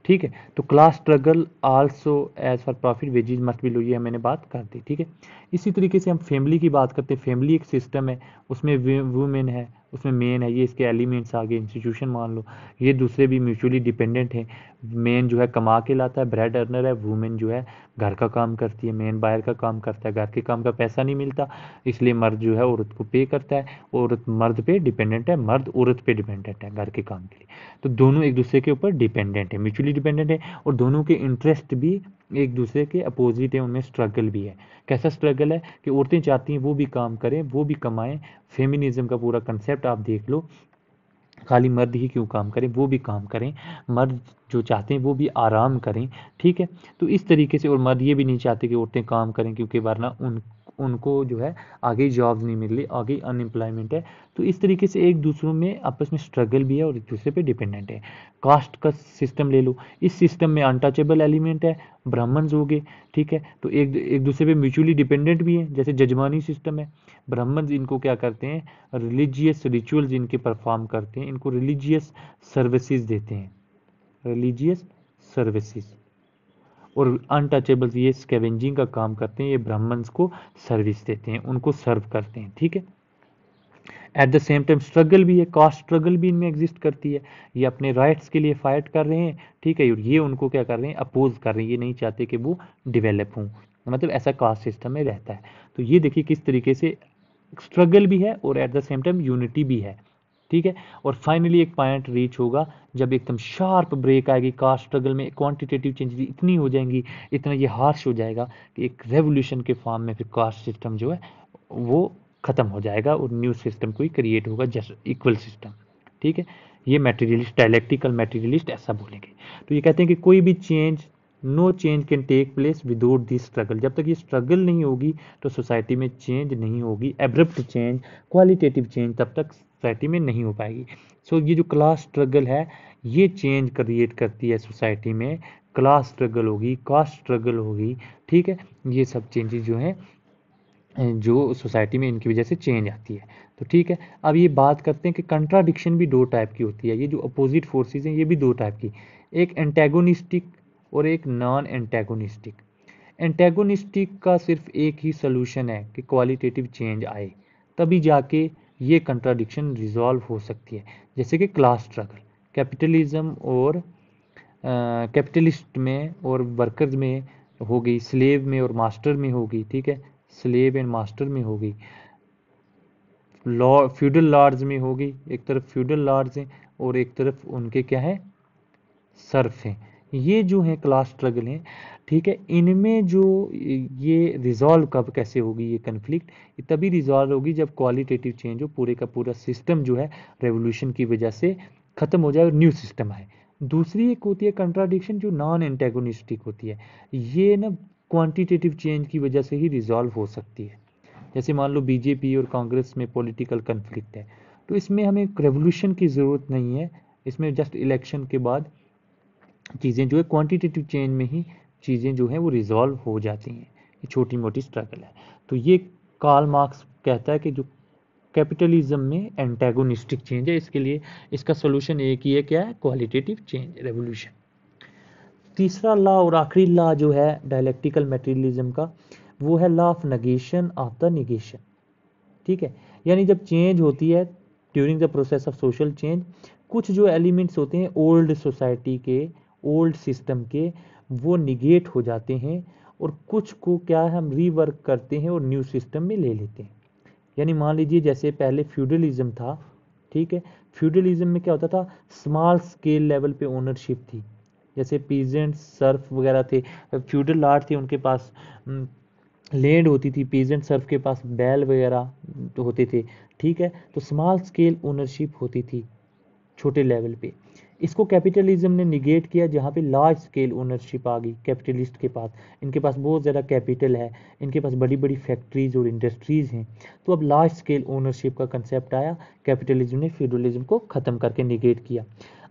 ठीक है, तो class struggle also as for profit wages must be low, ये मैंने बात कर दी। ठीक है, इसी तरीके से हम फैमिली की बात करते हैं। फैमिली एक सिस्टम है, उसमें वुमेन है, उसमें मेन है, ये इसके एलिमेंट्स आगे इंस्टीट्यूशन मान लो, ये दूसरे भी म्यूचुअली डिपेंडेंट हैं। मेन जो है कमा के लाता है, ब्रेड अर्नर है, वुमेन जो है घर का काम करती है, मेन बाहर का काम करता है, घर के काम का पैसा नहीं मिलता, इसलिए मर्द जो है औरत को पे करता है, औरत मर्द पे डिपेंडेंट है, मर्द औरत पे डिपेंडेंट है घर के काम के लिए। तो दोनों एक दूसरे के ऊपर डिपेंडेंट है, म्यूचुअली डिपेंडेंट है, और दोनों के इंटरेस्ट भी एक दूसरे के अपोजिट है, उनमें स्ट्रगल भी है। कैसा स्ट्रगल है, कि औरतें चाहती हैं वो भी काम करें, वो भी कमाएं, फेमिनिज्म का पूरा कंसेप्ट आप देख लो, खाली मर्द ही क्यों काम करें, वो भी काम करें, मर्द जो चाहते हैं वो भी आराम करें। ठीक है, तो इस तरीके से, और मर्द ये भी नहीं चाहते कि औरतें काम करें, क्योंकि वरना उनको जो है आगे जॉब्स नहीं मिल रही, आगे अनएम्प्लॉयमेंट है। तो इस तरीके से एक दूसरों में आपस में स्ट्रगल भी है, और एक दूसरे पे डिपेंडेंट है। कास्ट का सिस्टम ले लो, इस सिस्टम में अनटचेबल एलिमेंट है, ब्राह्मण्स हो गए। ठीक है, तो एक दूसरे पे म्यूचुअली डिपेंडेंट भी है, जैसे जजमानी सिस्टम है। ब्राह्मण्स इनको क्या करते हैं, रिलीजियस रिचुअल्स इनके परफॉर्म करते हैं, इनको रिलीजियस सर्विसेज देते हैं, रिलीजियस सर्विसेज। और अनटचेबल्स ये स्कैवेंजिंग का काम करते हैं, ये ब्राह्मण्स को सर्विस देते हैं, उनको सर्व करते हैं। ठीक है, at the same time struggle भी है, कास्ट स्ट्रगल भी इनमें एग्जिस्ट करती है। ये अपने राइट्स के लिए फाइट कर रहे हैं, ठीक है, और ये उनको क्या कर रहे हैं, अपोज कर रहे हैं, ये नहीं चाहते कि वो डेवलप हों, मतलब ऐसा कास्ट सिस्टम में रहता है। तो ये देखिए किस तरीके से स्ट्रगल भी है और at the same time unity भी है, ठीक है। और फाइनली एक पॉइंट रीच होगा जब एकदम शार्प ब्रेक आएगी कास्ट स्ट्रगल में, क्वांटिटेटिव चेंजेस इतनी हो जाएंगी, इतना ये हार्श हो जाएगा कि एक रेवोल्यूशन के फॉर्म में फिर कास्ट सिस्टम जो है वो ख़त्म हो जाएगा और न्यू सिस्टम कोई क्रिएट होगा जस्ट इक्वल सिस्टम, ठीक है। ये मटेरियलिस्ट, डायलेक्टिकल मटेरियलिस्ट ऐसा बोलेंगे। तो ये कहते हैं कि कोई भी change, no change can take place without this struggle. जब तक ये स्ट्रगल नहीं होगी तो सोसाइटी में चेंज नहीं होगी, एब्रप्ट चेंज, क्वालिटेटिव चेंज तब तक सोसाइटी में नहीं हो पाएगी। सो ये जो क्लास स्ट्रगल है ये चेंज क्रिएट करती है सोसाइटी में, क्लास स्ट्रगल होगी, कास्ट स्ट्रगल होगी, ठीक है। ये सब चेंजेस जो हैं जो सोसाइटी में इनकी वजह से चेंज आती है। तो ठीक है, अब ये बात करते हैं कि कंट्राडिक्शन भी दो टाइप की होती है। ये जो अपोजिट फोर्सेस हैं ये भी दो टाइप की, एक एंटेगोनिस्टिक और एक नॉन एंटेगोनिस्टिक। एंटेगोनिस्टिक का सिर्फ एक ही सोल्यूशन है कि क्वालिटेटिव चेंज आए, तभी जाके ये कंट्राडिक्शन रिजॉल्व हो सकती है। जैसे कि क्लास स्ट्रगल, कैपिटलिज्म और कैपिटलिस्ट में और वर्कर्स में होगी, स्लेव में और मास्टर में होगी, ठीक है, स्लेव एंड मास्टर में होगी, लॉ फ्यूडल लॉर्ड्स में होगी, एक तरफ फ्यूडल लॉर्ड्स हैं और एक तरफ उनके क्या है, सर्फ हैं। ये जो है क्लास स्ट्रगल हैं, ठीक है, इनमें जो ये रिजॉल्व कब कैसे होगी ये कन्फ्लिक्ट, ये तभी रिजॉल्व होगी जब क्वालिटेटिव चेंज हो, पूरे का पूरा सिस्टम जो है रेवोल्यूशन की वजह से खत्म हो जाए और न्यू सिस्टम आए। दूसरी एक होती है कंट्राडिक्शन जो नॉन एंटेगोनिस्टिक होती है, ये ना क्वांटिटेटिव चेंज की वजह से ही रिजॉल्व हो सकती है। जैसे मान लो बीजेपी और कांग्रेस में पॉलिटिकल कन्फ्लिक्ट है, तो इसमें हमें रेवोल्यूशन की ज़रूरत नहीं है, इसमें जस्ट इलेक्शन के बाद चीज़ें जो है क्वांटिटेटिव चेंज में ही चीज़ें जो हैं वो रिजॉल्व हो जाती हैं। ये छोटी मोटी स्ट्रगल है। तो ये कार्ल मार्क्स कहता है कि जो कैपिटलिज्म में एंटेगोनिस्टिक चेंज है, इसके लिए इसका सोल्यूशन एक ही है, क्या है, क्वालिटेटिव चेंज, रेवोल्यूशन। तीसरा लॉ और आखिरी लॉ जो है डायलेक्टिकल मटेरियलिज्म का, वो है law of negation of the negation, ठीक है। यानी जब चेंज होती है during the process of social change, कुछ जो एलिमेंट्स होते हैं ओल्ड सोसाइटी के, ओल्ड सिस्टम के, वो निगेट हो जाते हैं और कुछ को क्या है हम रीवर्क करते हैं और न्यू सिस्टम में ले लेते हैं। यानी मान लीजिए जैसे पहले फ्यूडलिज्म था, ठीक है, फ्यूडलिज्म में क्या होता था, स्मॉल स्केल लेवल पे ओनरशिप थी, जैसे पीजेंट सर्फ वगैरह थे, फ्यूडल लॉर्ड थे, उनके पास लैंड होती थी, पीजेंट सर्फ के पास बैल वगैरह तो होते थे, ठीक है। तो स्मॉल स्केल ओनरशिप होती थी छोटे लेवल पे। इसको कैपिटलिज्म ने निगेट किया, जहाँ पे लार्ज स्केल ओनरशिप आ गई कैपिटलिस्ट के पास, इनके पास बहुत ज़्यादा कैपिटल है, इनके पास बड़ी बड़ी फैक्ट्रीज और इंडस्ट्रीज़ हैं, तो अब लार्ज स्केल ओनरशिप का कंसेप्ट आया, कैपिटलिज्म ने फ्यूडलिज्म को ख़त्म करके निगेट किया।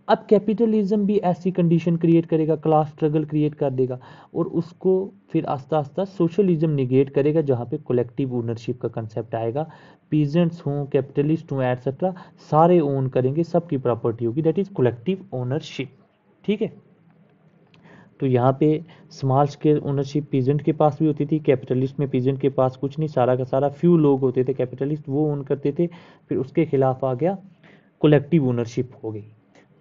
अब कैपिटलिज्म भी ऐसी कंडीशन क्रिएट करेगा, क्लास स्ट्रगल क्रिएट कर देगा और उसको फिर आस्ता आस्ता सोशलिज्म निगेट करेगा, जहाँ पे कलेक्टिव ओनरशिप का कंसेप्ट आएगा, पीजेंट्स हों, कैपिटलिस्ट हों, एटसेट्रा, सारे ओन करेंगे, सबकी प्रॉपर्टी होगी, दैट इज कलेक्टिव ओनरशिप, ठीक है। तो यहाँ पे स्मॉल स्केल ओनरशिप पीजेंट के पास भी होती थी, कैपिटलिस्ट में पीजेंट के पास कुछ नहीं, सारा का सारा फ्यू लोग होते थे, कैपिटलिस्ट वो ओन करते थे, फिर उसके खिलाफ आ गया कलेक्टिव ओनरशिप हो गई।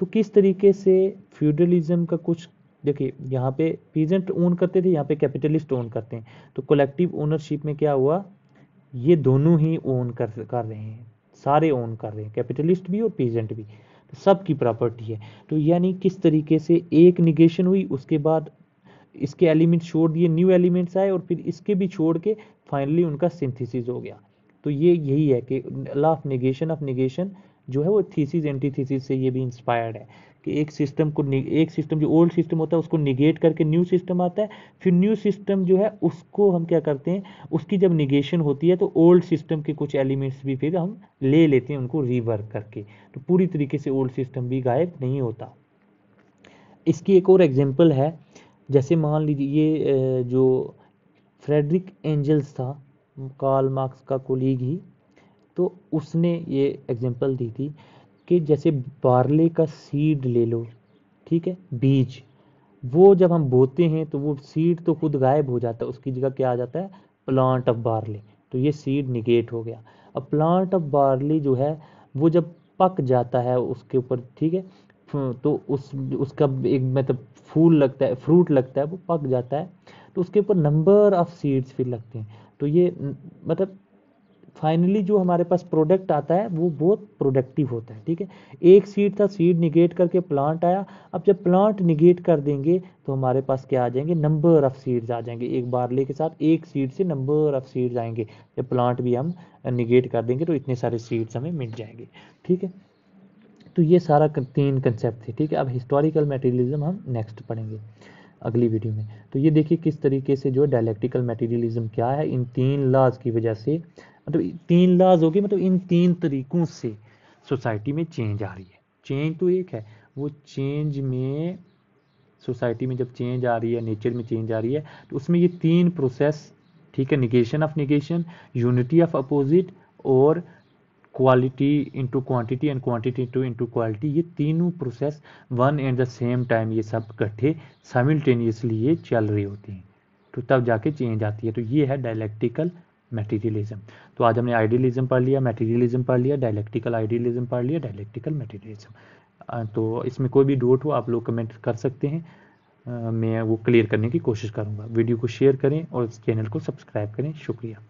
तो किस तरीके से फ्यूडलिज्म का कुछ देखिए, यहाँ पे पीजेंट ओन करते थे, यहाँ पे कैपिटलिस्ट ओन करते हैं, तो कलेक्टिव ओनरशिप में क्या हुआ, ये दोनों ही ओन कर रहे हैं, सारे ओन कर रहे हैं, कैपिटलिस्ट भी और पीजेंट भी, तो सबकी प्रॉपर्टी है। तो यानी किस तरीके से एक निगेशन हुई, उसके बाद इसके एलिमेंट्स छोड़ दिए, न्यू एलिमेंट्स आए और फिर इसके भी छोड़ के फाइनली उनका सिंथेसिस हो गया। तो ये यही है कि लॉ ऑफ नेगेशन जो है वो थीसिस एंटीथीसिस से ये भी इंस्पायर्ड है कि एक सिस्टम जो ओल्ड सिस्टम होता है उसको निगेट करके न्यू सिस्टम आता है, फिर न्यू सिस्टम जो है उसको हम क्या करते हैं, उसकी जब निगेशन होती है तो ओल्ड सिस्टम के कुछ एलिमेंट्स भी फिर हम ले लेते हैं उनको रिवर्क करके, तो पूरी तरीके से ओल्ड सिस्टम भी गायब नहीं होता। इसकी एक और एग्जांपल है, जैसे मान लीजिए ये जो फ्रेडरिक एंजल्स था, कार्ल मार्क्स का कोलीग ही, तो उसने ये एग्जांपल दी थी कि जैसे बार्ले का सीड ले लो, ठीक है, बीज, वो जब हम बोते हैं तो वो सीड तो खुद गायब हो जाता है, उसकी जगह क्या आ जाता है, प्लांट ऑफ बार्ले, तो ये सीड निगेट हो गया। अब प्लांट ऑफ बार्ली जो है वो जब पक जाता है उसके ऊपर, ठीक है, तो उसका एक मतलब फूल लगता है, फ्रूट लगता है, वो पक जाता है, तो उसके ऊपर नंबर ऑफ सीड्स फिर लगते हैं। तो ये मतलब फाइनली जो हमारे पास प्रोडक्ट आता है वो बहुत प्रोडक्टिव होता है, ठीक है। एक सीड था, सीड निगेट करके प्लांट आया। अब जब प्लांट निगेट कर देंगे तो हमारे पास क्या आ जाएंगे, नंबर ऑफ सीड्स आ जाएंगे। एक बार्ले के साथ एक सीड से नंबर ऑफ सीड्स आएंगे। जब प्लांट भी हम निगेट कर देंगे तो इतने सारे सीड्स हमें मिल जाएंगे, ठीक है। तो ये सारा 3 कंसेप्ट थे, ठीक है। अब हिस्टोरिकल मटेरियलिज्म हम नेक्स्ट पढ़ेंगे अगली वीडियो में। तो ये देखिए किस तरीके से जो डायलेक्टिकल मटेरियलिज्म क्या है, इन 3 लॉज की वजह से, मतलब 3 लॉज हो गए, मतलब इन 3 तरीकों से सोसाइटी में चेंज आ रही है। चेंज तो एक है, वो चेंज में सोसाइटी में जब चेंज आ रही है, नेचर में चेंज आ रही है, तो उसमें ये 3 प्रोसेस, ठीक है, negation of negation, unity of opposite, और quality into quantity and quantity into quality, ये तीनों process one and the same time ये सब इकट्ठे साइमल्टेनियसली ये चल रही होती हैं, तो तब जाके चेंज आती है। तो ये है डायलेक्टिकल मटेरियलिज्म। तो आज हमने आइडियलिज्म पढ़ लिया, मटेरियलिज्म पढ़ लिया, डायलेक्टिकल आइडियलिज्म पढ़ लिया, डायलेक्टिकल मटेरियलिज्म। तो इसमें कोई भी डाउट हो आप लोग कमेंट कर सकते हैं, मैं वो क्लियर करने की कोशिश करूँगा। वीडियो को शेयर करें और इस चैनल को सब्सक्राइब करें। शुक्रिया।